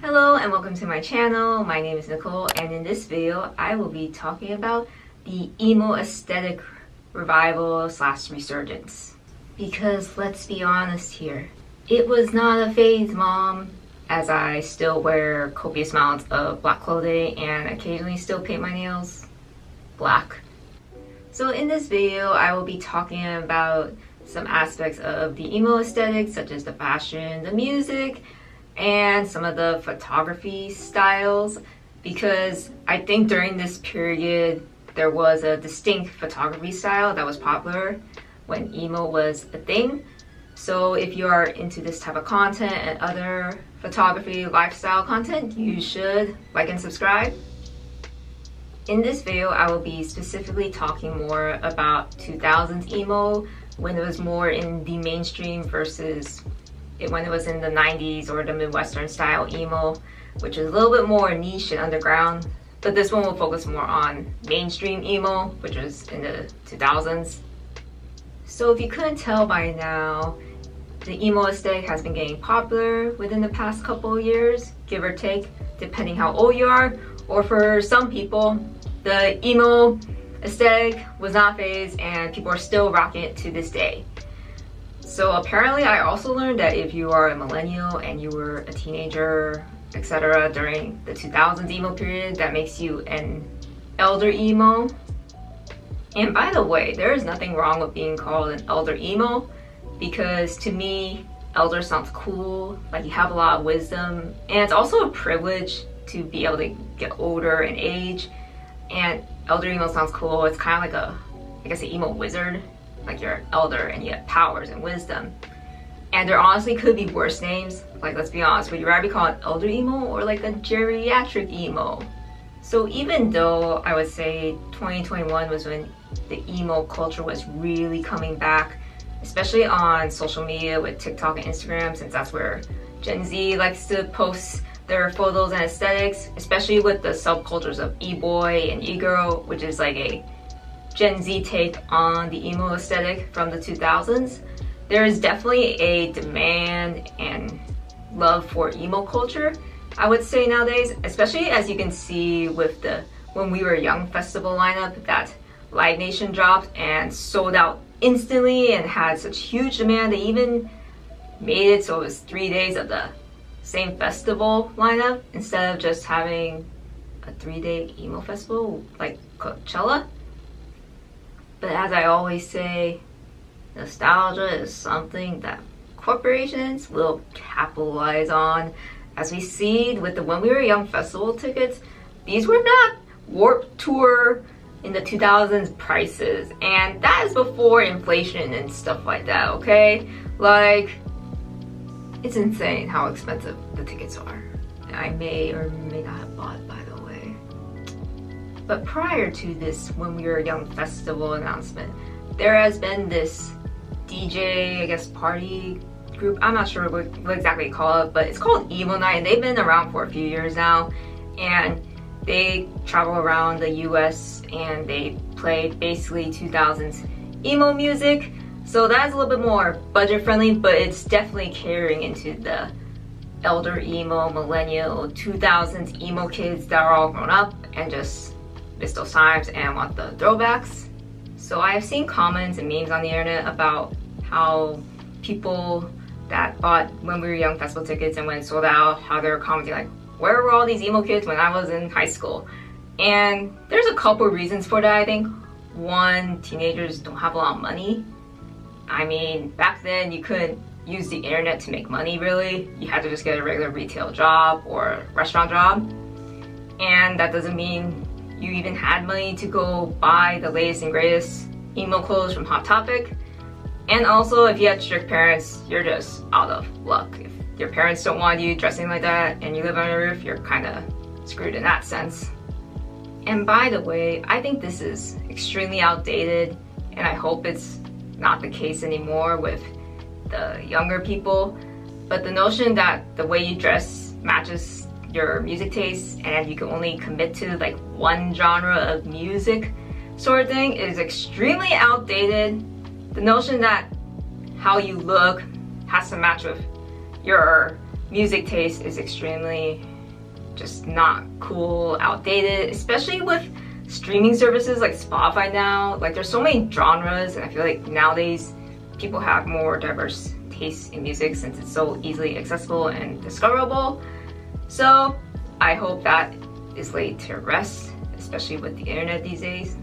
Hello and welcome to my channel. My name is Nicole, and in this video I will be talking about the emo aesthetic revival / resurgence. Because let's be honest here, it was not a phase, mom, as I still wear copious amounts of black clothing and occasionally still paint my nails black. So in this video I will be talking about some aspects of the emo aesthetic, such as the fashion, the music, and some of the photography styles, because I think during this period there was a distinct photography style that was popular when emo was a thing. So if you are into this type of content and other photography lifestyle content, you should like and subscribe. In this video I will be specifically talking more about 2000s emo, when it was more in the mainstream versus when it was in the 90s or the Midwestern style emo, which is a little bit more niche and underground. But this one will focus more on mainstream emo, which was in the 2000s. So if you couldn't tell by now, the emo aesthetic has been getting popular within the past couple of years, give or take, depending how old you are. Or for some people, the emo aesthetic was not a phase and people are still rocking it to this day. So apparently I also learned that if you are a millennial and you were a teenager, etc. during the 2000s emo period, that makes you an elder emo. And by the way, there is nothing wrong with being called an elder emo, because to me, elder sounds cool, like you have a lot of wisdom, and it's also a privilege to be able to get older in age. And elder emo sounds cool. It's kind of like a, I guess, an emo wizard. Like you're an elder and you have powers and wisdom. And there honestly could be worse names. Like, let's be honest, would you rather be called an elder emo or like a geriatric emo? So even though I would say 2021 was when the emo culture was really coming back, especially on social media with TikTok and Instagram, since that's where Gen Z likes to post their photos and aesthetics, especially with the subcultures of e-boy and e-girl, which is like a Gen Z take on the emo aesthetic from the 2000s. There is definitely a demand and love for emo culture, I would say, nowadays, especially as you can see with the When We Were Young festival lineup that Live Nation dropped and sold out instantly and had such huge demand. They even made it so it was 3 days of the same festival lineup instead of just having a 3-day emo festival like Coachella. But as I always say, nostalgia is something that corporations will capitalize on. As we see with the When We Were Young festival tickets, these were not Warped Tour in the 2000s prices, and that is before inflation and stuff like that, okay? Like, it's insane how expensive the tickets are. I may or may not have bought, by the way. But prior to this When We Were Young festival announcement, there has been this DJ, I guess, party group. I'm not sure what exactly to call it, but it's called Emo Night, and they've been around for a few years now. And they travel around the US and they play basically 2000s emo music. So that's a little bit more budget friendly, but it's definitely carrying into the elder emo, millennial, 2000s emo kids that are all grown up and just miss those times and want the throwbacks. So I have seen comments and memes on the internet about how people that bought When We Were Young festival tickets and when it sold out, how they were commenting like, where were all these emo kids when I was in high school? And there's a couple reasons for that, I think. One, teenagers don't have a lot of money. I mean, back then you couldn't use the internet to make money, really. You had to just get a regular retail job or restaurant job. And that doesn't mean you even had money to go buy the latest and greatest emo clothes from Hot Topic. And also, if you had strict parents, you're just out of luck. If your parents don't want you dressing like that and you live on a roof, you're kind of screwed in that sense. And by the way, I think this is extremely outdated, and I hope it's not the case anymore with the younger people. But the notion that the way you dress matches your music taste and you can only commit to like one genre of music sort of thing is extremely outdated. The notion that how you look has to match with your music taste is extremely just not cool, outdated, especially with streaming services like Spotify now. Like there's so many genres, and I feel like nowadays people have more diverse tastes in music since it's so easily accessible and discoverable. So I hope that is laid to rest, especially with the internet these days.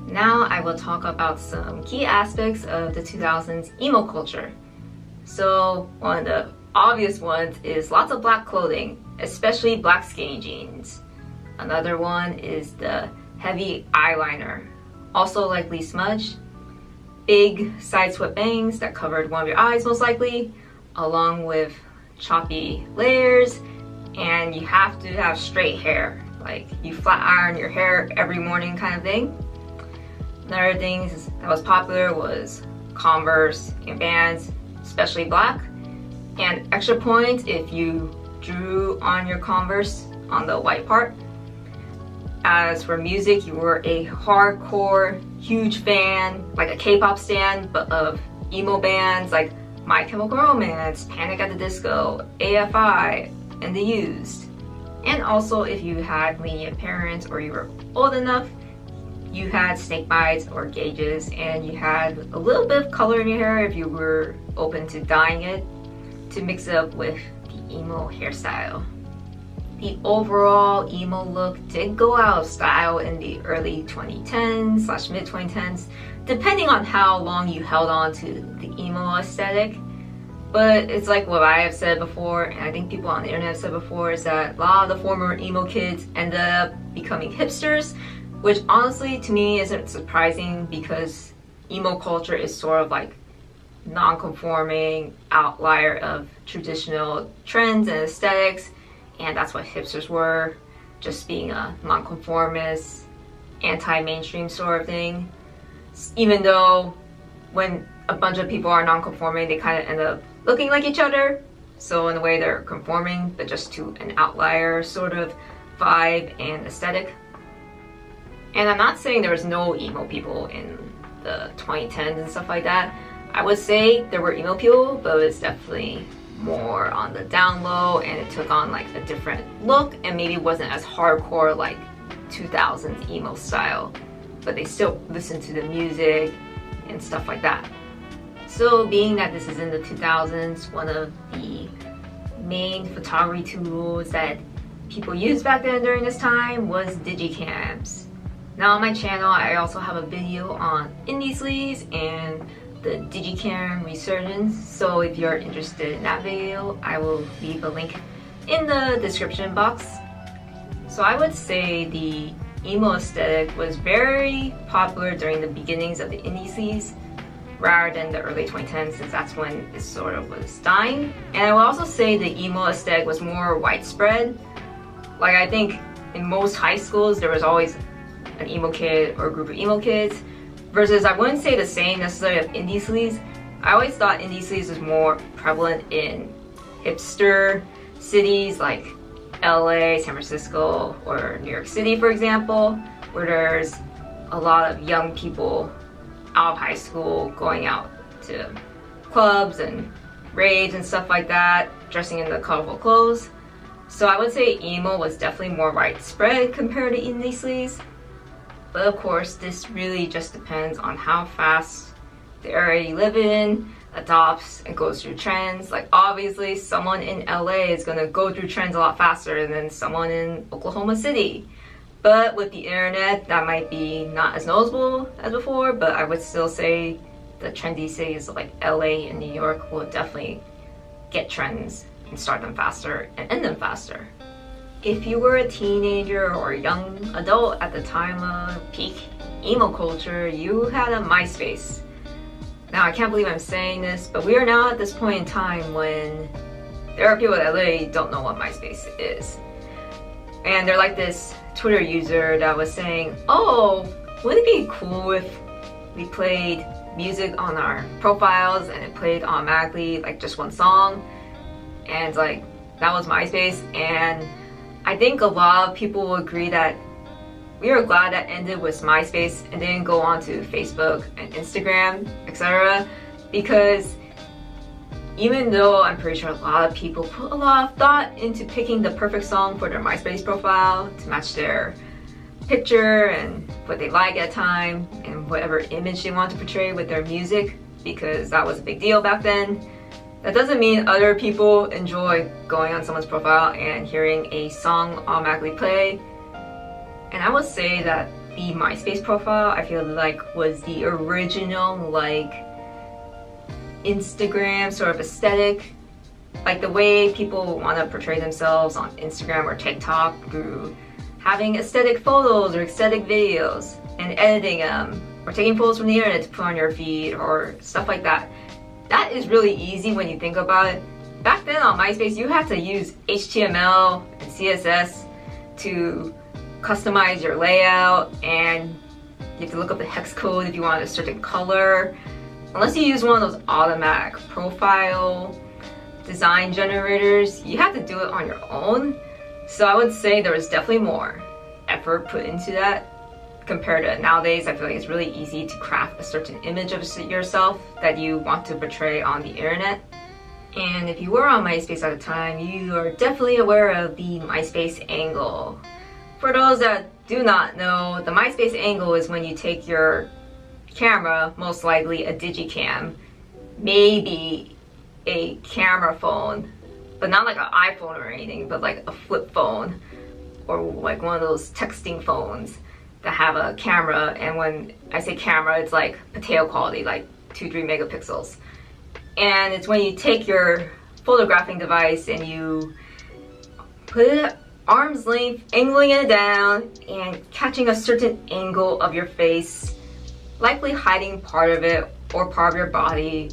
Now I will talk about some key aspects of the 2000s emo culture. So one of the obvious ones is lots of black clothing, especially black skinny jeans. Another one is the heavy eyeliner, also likely smudged. Big side swept bangs that covered one of your eyes most likely, along with choppy layers, and you have to have straight hair, like you flat iron your hair every morning kind of thing. Another thing that was popular was Converse and Vans, especially black. And extra points if you drew on your Converse on the white part. As for music, you were a hardcore, huge fan, like a K-pop stan, but of emo bands like My Chemical Romance, Panic at the Disco, AFI, and The Used. And also if you had lenient parents or you were old enough, you had snake bites or gauges, and you had a little bit of color in your hair if you were open to dyeing it to mix it up with the emo hairstyle. The overall emo look did go out of style in the early 2010s / mid 2010s, depending on how long you held on to the emo aesthetic. But it's like what I have said before, and I think people on the internet have said before, is that a lot of the former emo kids ended up becoming hipsters, which honestly to me isn't surprising because emo culture is sort of like non-conforming outlier of traditional trends and aesthetics, and that's what hipsters were, just being a non-conformist, anti-mainstream sort of thing. Even though when a bunch of people are non-conforming, they kind of end up looking like each other, so in a way they're conforming, but just to an outlier sort of vibe and aesthetic. And I'm not saying there was no emo people in the 2010s and stuff like that. I would say there were emo people, but it's definitely more on the down low, and it took on like a different look and maybe wasn't as hardcore like 2000s emo style, but they still listened to the music and stuff like that. So being that this is in the 2000s, one of the main photography tools that people used back then during this time was digicams. Now on my channel I also have a video on indie sleaze and the digicam resurgence, so if you're interested in that video I will leave a link in the description box. So I would say the emo aesthetic was very popular during the beginnings of the indie sleaze rather than the early 2010s, since that's when it sort of was dying. And I would also say the emo aesthetic was more widespread. Like I think in most high schools there was always an emo kid or a group of emo kids, versus I wouldn't say the same necessarily of indie sleaze. I always thought indie sleaze was more prevalent in hipster cities like LA, San Francisco, or New York City for example, where there's a lot of young people out of high school going out to clubs and raves and stuff like that, dressing in the colorful clothes. So I would say emo was definitely more widespread compared to indie sleaze. But of course, this really just depends on how fast the area you live in adopts and goes through trends. Like obviously, someone in LA is gonna go through trends a lot faster than someone in Oklahoma City. But with the internet, that might be not as noticeable as before, but I would still say the trendy cities like LA and New York will definitely get trends and start them faster and end them faster. If you were a teenager or a young adult at the time of peak emo culture, you had a Myspace. Now I can't believe I'm saying this, but we are now at this point in time when there are people that literally don't know what Myspace is. And they're like this Twitter user that was saying, oh, wouldn't it be cool if we played music on our profiles and it played automatically like just one song? And like that was Myspace. And I think a lot of people will agree that we are glad that ended with MySpace and didn't go on to Facebook and Instagram, etc. Because even though I'm pretty sure a lot of people put a lot of thought into picking the perfect song for their MySpace profile to match their picture and what they like at time and whatever image they want to portray with their music, because that was a big deal back then, that doesn't mean other people enjoy going on someone's profile and hearing a song automatically play. And I would say that the MySpace profile, I feel like, was the original like Instagram sort of aesthetic, like the way people want to portray themselves on Instagram or TikTok through having aesthetic photos or aesthetic videos and editing them, or taking photos from the internet to put on your feed or stuff like that. That is really easy when you think about it. Back then on MySpace, you had to use HTML and CSS to customize your layout, and you have to look up the hex code if you want a certain color. Unless you use one of those automatic profile design generators, you have to do it on your own. So I would say there was definitely more effort put into that compared to nowadays. I feel like it's really easy to craft a certain image of yourself that you want to portray on the internet. And if you were on MySpace at the time, you are definitely aware of the MySpace angle. For those that do not know, the MySpace angle is when you take your camera, most likely a Digicam, maybe a camera phone, but not like an iPhone or anything, but like a flip phone or like one of those texting phones that have a camera. And when I say camera, it's like potato quality, like 2-3 megapixels. And it's when you take your photographing device and you put it at arm's length, angling it down and catching a certain angle of your face, likely hiding part of it or part of your body,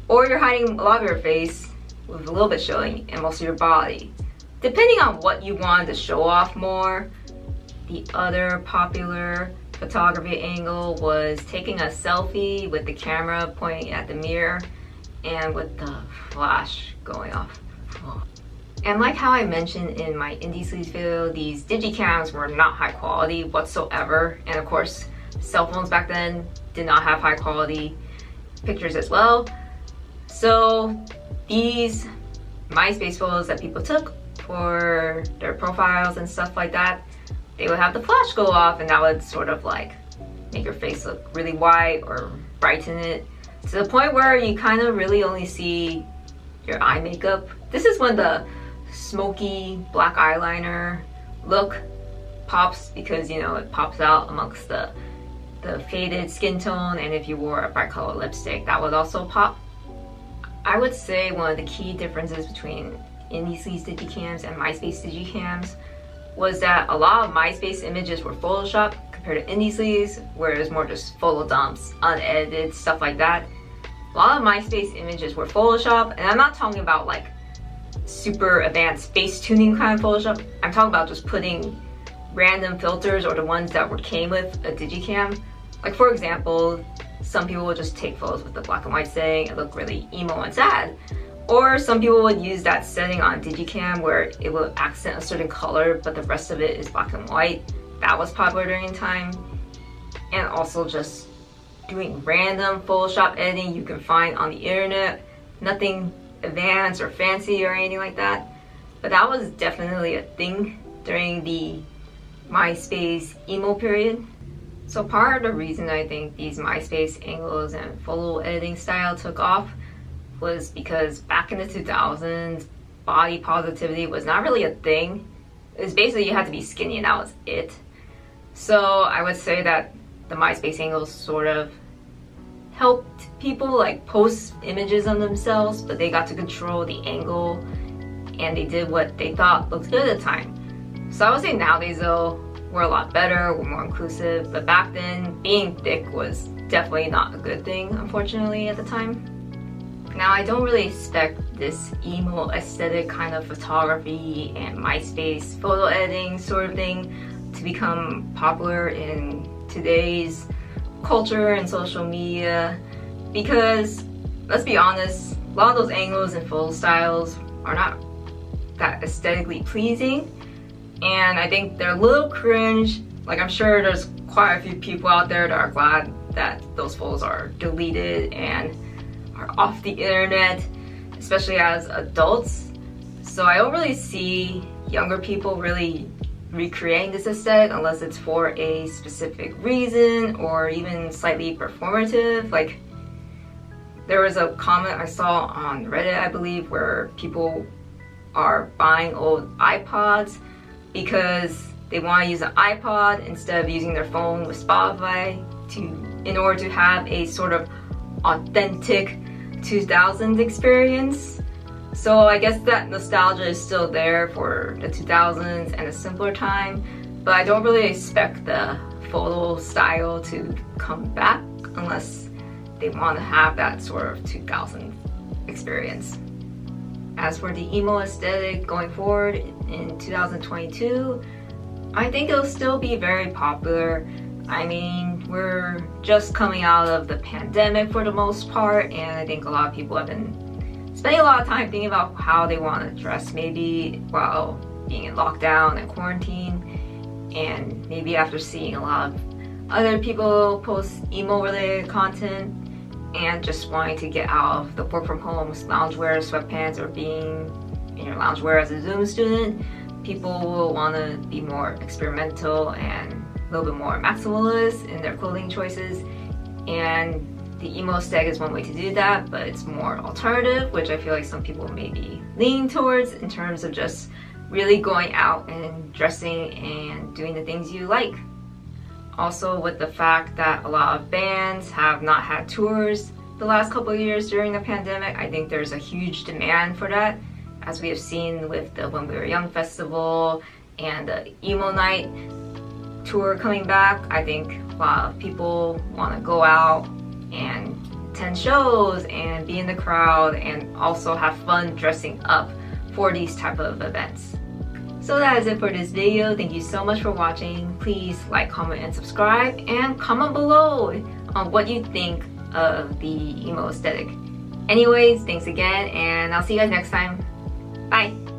or you're hiding a lot of your face with a little bit showing and most of your body, depending on what you wanted to show off more. The other popular photography angle was taking a selfie with the camera pointing at the mirror and with the flash going off. And like how I mentioned in my Indie Sleaze video, these digicams were not high quality whatsoever, and of course cell phones back then did not have high quality pictures as well. So these MySpace photos that people took for their profiles and stuff like that, they would have the flash go off, and that would sort of like make your face look really white or brighten it to the point where you kind of really only see your eye makeup. This is when the smoky black eyeliner look pops, because you know it pops out amongst the faded skin tone, and if you wore a bright color lipstick, that would also pop. I would say one of the key differences between Indie Sleaze digicams and MySpace digicams was that a lot of MySpace images were photoshopped compared to Indie Sleaze, where it was more just photo dumps, unedited, stuff like that. A lot of MySpace images were photoshopped, and I'm not talking about like super advanced face tuning kind of Photoshop. I'm talking about just putting random filters, or the ones that came with a digicam. Like for example, some people would just take photos with the black and white setting and look really emo and sad. Or some people would use that setting on digicam where it will accent a certain color but the rest of it is black and white. That was popular during the time. And also just doing random Photoshop editing you can find on the internet. Nothing advanced or fancy or anything like that. But that was definitely a thing during the MySpace emo period. So part of the reason I think these MySpace angles and photo editing style took off was because back in the 2000s, body positivity was not really a thing. It was basically you had to be skinny and that was it. So I would say that the MySpace angles sort of helped people like post images of themselves, but they got to control the angle and they did what they thought looked good at the time. So I would say nowadays though, we're a lot better, we're more inclusive, but back then being thick was definitely not a good thing, unfortunately, at the time. Now I don't really expect this emo aesthetic kind of photography and MySpace photo editing sort of thing to become popular in today's culture and social media, because let's be honest, a lot of those angles and photo styles are not that aesthetically pleasing, and I think they're a little cringe. Like I'm sure there's quite a few people out there that are glad that those photos are deleted and are off the internet, especially as adults. So I don't really see younger people really recreating this aesthetic unless it's for a specific reason or even slightly performative. Like, there was a comment I saw on Reddit, I believe, where people are buying old iPods because they want to use an iPod instead of using their phone with Spotify in order to have a sort of authentic 2000s experience. So I guess that nostalgia is still there for the 2000s and a simpler time, but I don't really expect the photo style to come back unless they want to have that sort of 2000s experience. As for the emo aesthetic going forward in 2022, I think it'll still be very popular. I mean, we're just coming out of the pandemic for the most part, and I think a lot of people have been spending a lot of time thinking about how they want to dress, maybe while being in lockdown and quarantine, and maybe after seeing a lot of other people post emo related content and just wanting to get out of the work from home loungewear, sweatpants, or being in your loungewear as a Zoom student. People will want to be more experimental and a little bit more maximalist in their clothing choices, and the emo aesthetic is one way to do that, but it's more alternative, which I feel like some people may be leaning towards in terms of just really going out and dressing and doing the things you like. Also, with the fact that a lot of bands have not had tours the last couple of years during the pandemic, I think there's a huge demand for that, as we have seen with the When We Were Young festival and the Emo Night tour coming back. I think a lot of people want to go out and attend shows and be in the crowd and also have fun dressing up for these type of events. So that is it for this video. Thank you so much for watching. Please like, comment, and subscribe, and comment below on what you think of the emo aesthetic. Anyways, thanks again, and I'll see you guys next time. Bye!